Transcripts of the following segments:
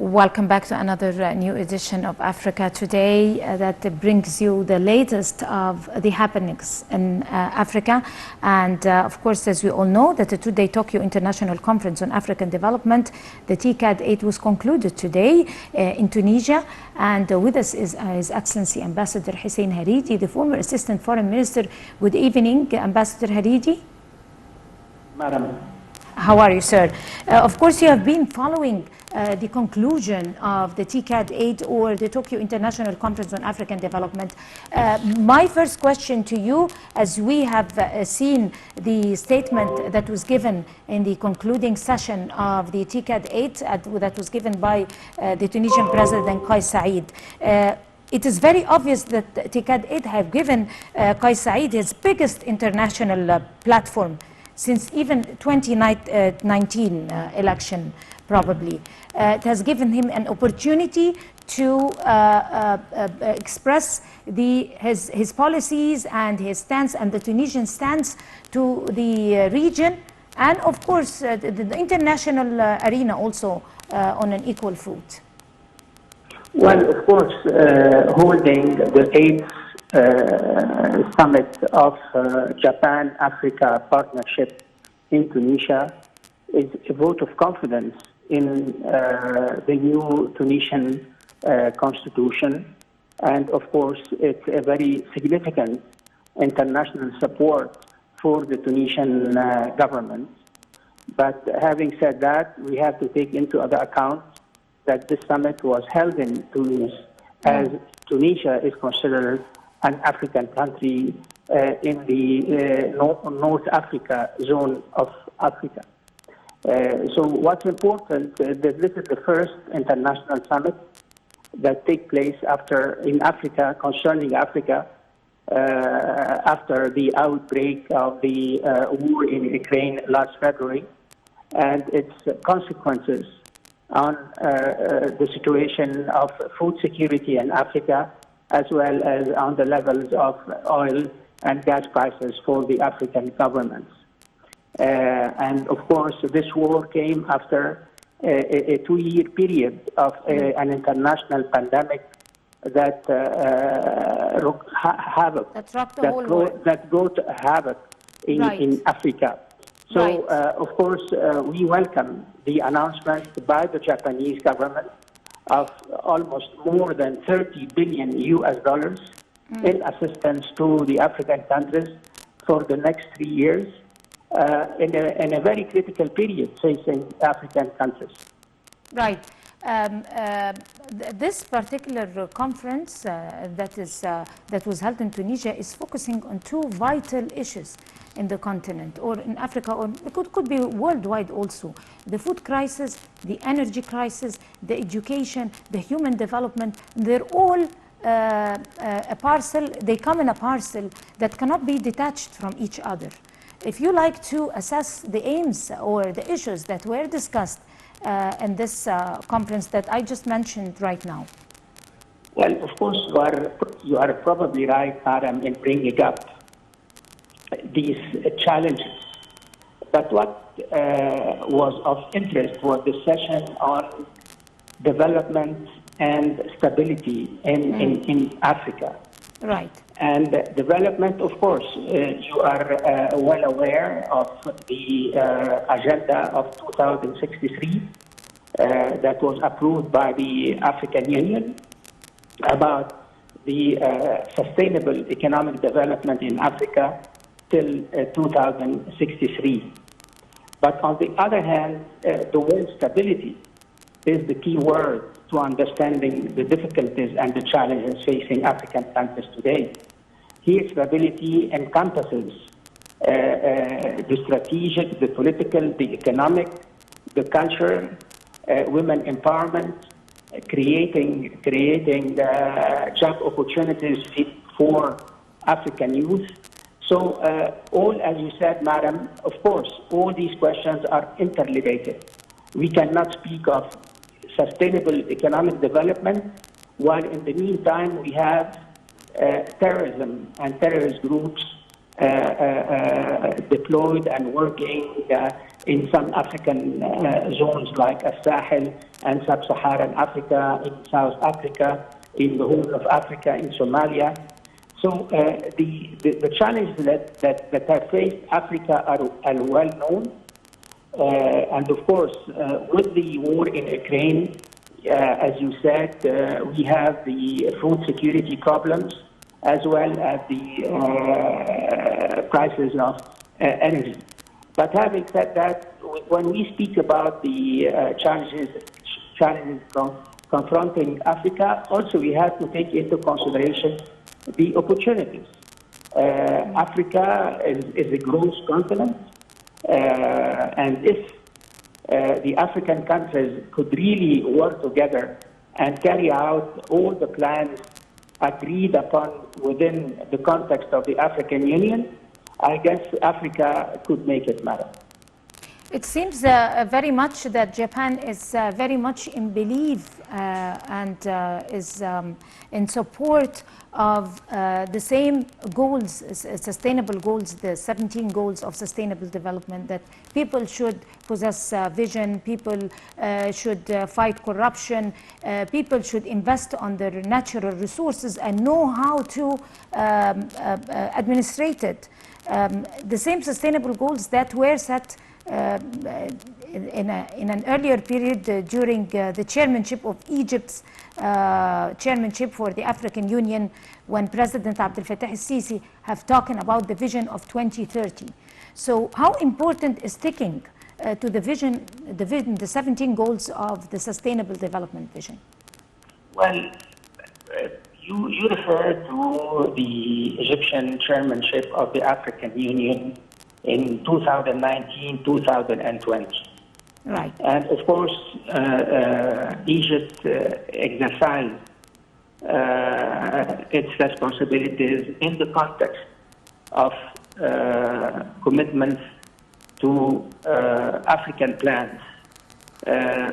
Welcome back to another new edition of Africa Today that brings you the latest of the happenings in Africa. And of course, as we all know, that the two-day Tokyo International Conference on African Development, the TICAD 8, was concluded today in Tunisia. And with us is His Excellency Ambassador Hussein Hareedy, the former Assistant Foreign Minister. Good evening, Ambassador Hareedy. Madam. How are you, sir? Of course, you have been following the conclusion of the TICAD 8 or the Tokyo International Conference on African Development. My first question to you, as we have seen the statement that was given in the concluding session of the TICAD 8 that was given by the Tunisian President Kais Saied. It is very obvious that TICAD 8 have given Kais Saied his biggest international platform since even 2019 election, probably. It has given him an opportunity to express his policies and his stance and the Tunisian stance to the region, and of course the international arena also on an equal foot. Well, of course, holding the 8th summit of Japan-Africa partnership in Tunisia is a vote of confidence in the new Tunisian constitution. And of course, it's a very significant international support for the Tunisian government. But having said that, we have to take into account that this summit was held in Tunis, as Tunisia is considered an African country in the North Africa zone of Africa. So what's important is that this is the first international summit that takes place in Africa, concerning Africa, after the outbreak of the war in Ukraine last February, and its consequences on the situation of food security in Africa, as well as on the levels of oil and gas prices for the African governments. And of course, this war came after a 2-year period of an international pandemic that brought havoc in Africa. So, of course, we welcome the announcement by the Japanese government of almost more than $30 billion in assistance to the African countries for the next 3 years in a very critical period facing African countries. Right. This particular conference that was held in Tunisia is focusing on two vital issues in the continent, or in Africa, or it could be worldwide also: the food crisis, the energy crisis, the education, the human development. They're all a parcel. They come in a parcel that cannot be detached from each other. If you like to assess the aims or the issues that were discussed in this conference that I just mentioned right now. Well, of course, you are probably right, Madam, in bringing up these challenges. But what was of interest was the session on development and stability in Africa. Right. And development, of course, you are well aware of the agenda of 2063 that was approved by the African Union about the sustainable economic development in Africa till 2063. But on the other hand, the word stability is the key word to understanding the difficulties and the challenges facing African countries today. Here, stability encompasses the strategic, the political, the economic, the culture, women empowerment, creating job opportunities for African youth. So all, as you said, Madam, of course, all these questions are interrelated. We cannot speak of sustainable economic development while in the meantime we have terrorism and terrorist groups deployed and working in some African zones like Sahel and Sub-Saharan Africa, in South Africa, in the Horn of Africa, in Somalia. So the challenges that have faced Africa are well known. And of course, with the war in Ukraine, as you said, we have the food security problems as well as the prices of energy. But having said that, when we speak about the challenges confronting Africa, also we have to take into consideration the opportunities. Africa is a growth continent, and if the African countries could really work together and carry out all the plans agreed upon within the context of the African Union, I guess Africa could make it matter. It seems very much that Japan is very much in belief and is in support of the same goals, sustainable goals, the 17 goals of sustainable development, that people should possess vision, people should fight corruption, people should invest on their natural resources and know how to administrate it. The same sustainable goals that were set in an earlier period during the chairmanship of Egypt's chairmanship for the African Union, when President Abdel Fattah el-Sisi have talked about the vision of 2030. So how important is sticking to the vision, the 17 goals of the Sustainable Development Vision? Well, you refer to the Egyptian chairmanship of the African Union in 2019, 2020. Right. And of course, Egypt exercised its responsibilities in the context of commitments to African plans,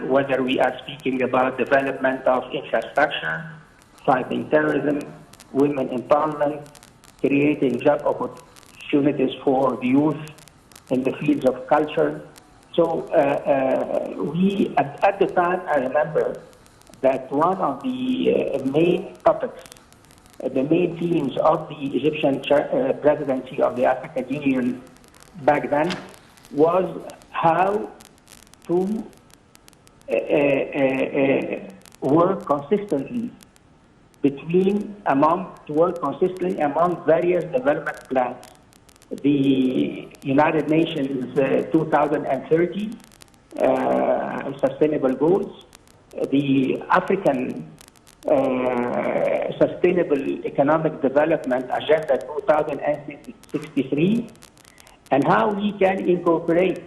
whether we are speaking about development of infrastructure, fighting terrorism, women empowerment, creating job opportunities for the youth in the fields of culture. So we, at the time, I remember that one of the main topics, the main themes of the Egyptian presidency of the African Union back then was how to work consistently among various development plans. The United Nations 2030 sustainable goals, the African Sustainable Economic Development Agenda 2063, and how we can incorporate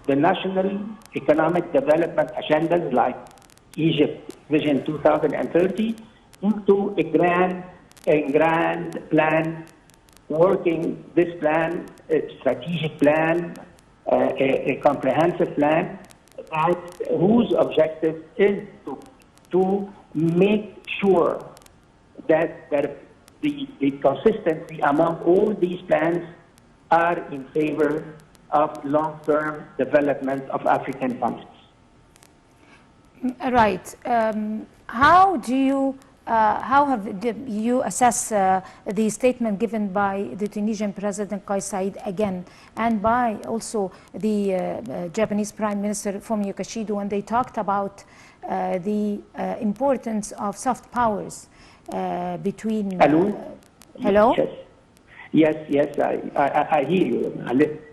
the national economic development agendas like Egypt Vision 2030 into a grand plan, working this plan, a strategic plan, a comprehensive plan, whose objective is to make sure that the consistency among all these plans are in favor of long-term development of African countries. Right. How have you assess the statement given by the Tunisian President Kais Saied again, and by also the Japanese Prime Minister Fumio Kishida, when they talked about the importance of soft powers between... Hello? Hello? Yes, I hear you.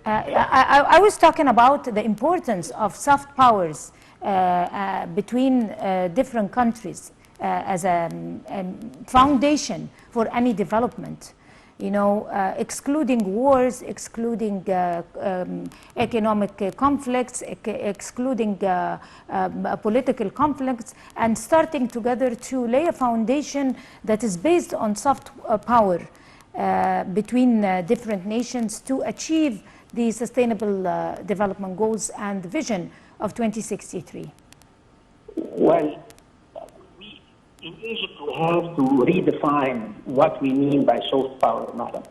I was talking about the importance of soft powers between different countries as a foundation for any development, you know, excluding wars, excluding economic conflicts, excluding political conflicts, and starting together to lay a foundation that is based on soft power between different nations to achieve the Sustainable Development Goals and the vision of 2063. Well, in Egypt, we have to redefine what we mean by soft power, madam.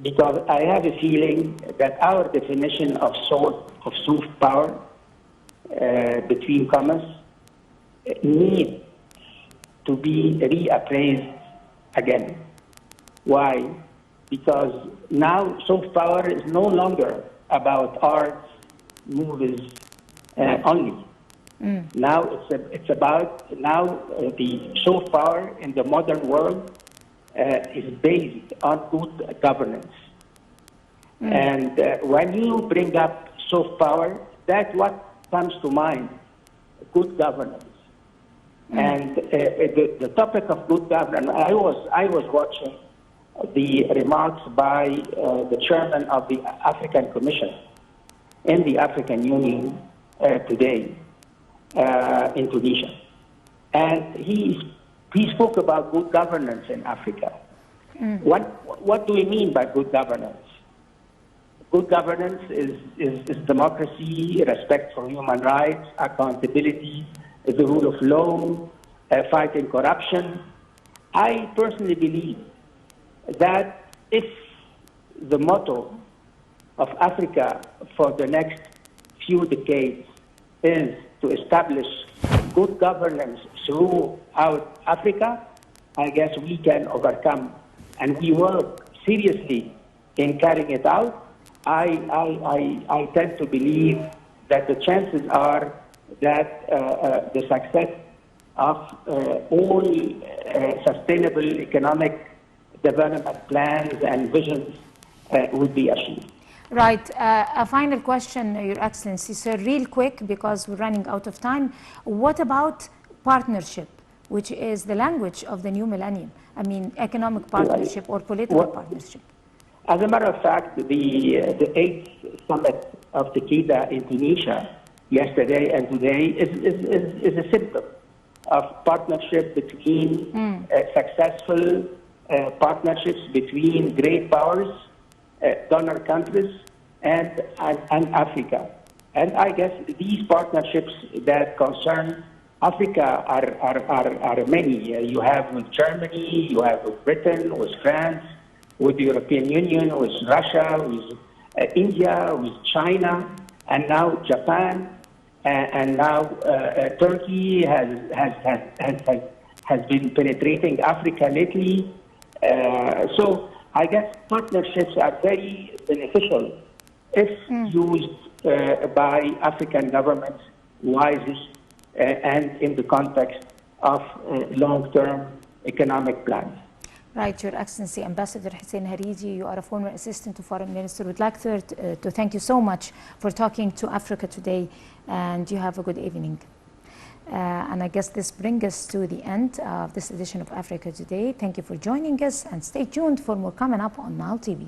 because I have a feeling that our definition of soft power, between commas, need to be reappraised again. Why? Because now soft power is no longer about arts, movies only. Now it's about the soft power in the modern world is based on good governance. And when you bring up soft power, that's what comes to mind: good governance. And the topic of good governance, I was watching the remarks by the chairman of the African Commission in the African Union today in Tunisia. And he spoke about good governance in Africa. What do we mean by good governance? Good governance is democracy, respect for human rights, accountability, the rule of law, fighting corruption. I personally believe that if the motto of Africa for the next few decades is to establish good governance throughout Africa, I guess we can overcome, and we work seriously in carrying it out. I tend to believe that the chances are that the success of all sustainable economic development plans and visions would be achieved. Right. A final question, Your Excellency, sir, real quick, because we're running out of time. What about partnership, which is the language of the new millennium? I mean, economic partnership or political partnership? As a matter of fact, the 8th summit of Tequila in Tunisia yesterday and today is a symptom of partnership between successful partnerships between great powers, donor countries, and Africa. And I guess these partnerships that concern Africa are many. You have with Germany, you have with Britain, with France, with the European Union, with Russia, with India, with China, and now Japan, and now Turkey has been penetrating Africa lately. So I guess partnerships are very beneficial if used by African governments wisely and in the context of long-term economic plans. Right, Your Excellency, Ambassador Hussein Hareedy, you are a former assistant to Foreign Minister. We'd like to thank you so much for talking to Africa today, and you have a good evening. And I guess this brings us to the end of this edition of Africa Today. Thank you for joining us, and stay tuned for more coming up on Nile TV.